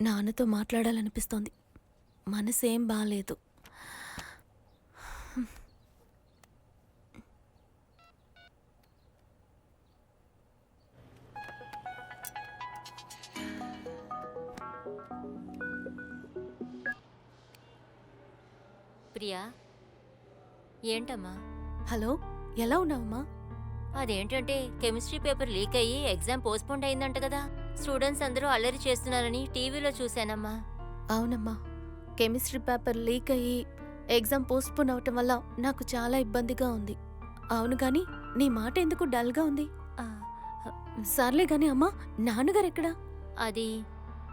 నాన్నతో మాట్లాడాలనిపిస్తోంది. మనసేం బాలేదు. ప్రియా, ఏంటమ్మా? హలో, ఎలా ఉన్నావమ్మా? అదేంటంటే కెమిస్ట్రీ పేపర్ లీక్ అయ్యి ఎగ్జామ్ పోస్ట్పోన్ అయిందంట కదా. స్టూడెంట్స్ అందరూ అల్లరి చేస్తున్నారని టీవీలో చూశానమ్మా. అవునమ్మా, కెమిస్ట్రీ పేపర్ లీక్ అయ్యి ఎగ్జామ్ పోస్ట్పోన్ అవటం వల్ల నాకు చాలా ఇబ్బందిగా ఉంది. అవును గాని నీ మాట ఎందుకు డల్గా ఉంది? ఆ, సర్లే గాని అమ్మా, నాన్నగారు ఎక్కడా? అది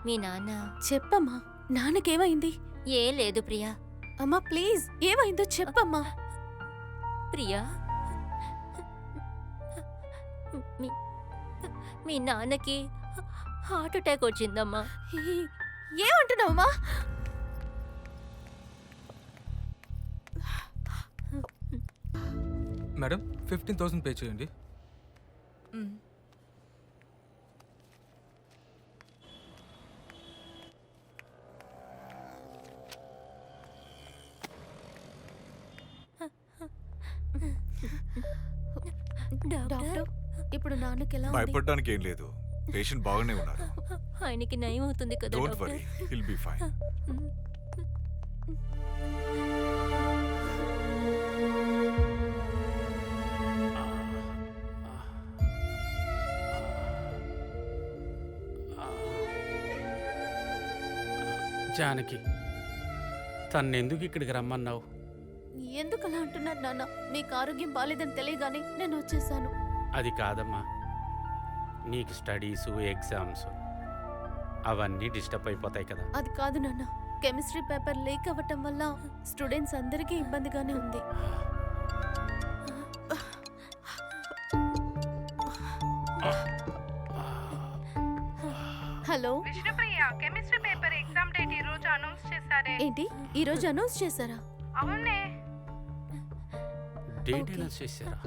మీ నాన్న. చెప్పమ్మా, నాన్నకేమైంది? ఏం లేదు ప్రియా. అమ్మా ప్లీజ్, ఏమైందో చెప్పమ్మా. ప్రియా, మీ- మీ నాన్నకి హార్ట్ అటాక్ వచ్చిందమ్మా. ఏమంటున్నావమ్మా? మేడం 15,000 పే చేయండి. డాక్టర్, ఇప్పుడు నాన్నకి ఎలా ఉంది? భయపడడానికి ఏం లేదు, పేషెంట్ బాగానే ఉన్నారు. ఆయనకి నయం అవుతుంది కదా don't doctor. Worry, he'll be fine. Janaki, తన్నెందుకు ఇక్కడికి రమ్మన్నావు? ఎందుకు అలా అంటున్నారు నాన్న? మీకు ఆరోగ్యం బాలేదని తెలియగానే నేను వచ్చేసాను. అది కాదమ్మా, నీకు స్టడీసు ఎగ్జామ్స్ అవన్నీ డిస్టర్బ్ అయిపోతాయి కదా. అది కాదు నాన్న, కెమిస్ట్రీ పేపర్ లీక్ అవ్వటం వల్ల స్టూడెంట్స్ అందరికీ ఇబ్బందిగానే ఉంది. Hello Vishnupriya, chemistry paper exam date ఈ రోజు అనౌన్స్ చేశారే. ఏంటి, ఈ రోజు అనౌన్స్ చేశారా? అవునే. Date okay. అనౌన్స్ చేశారా?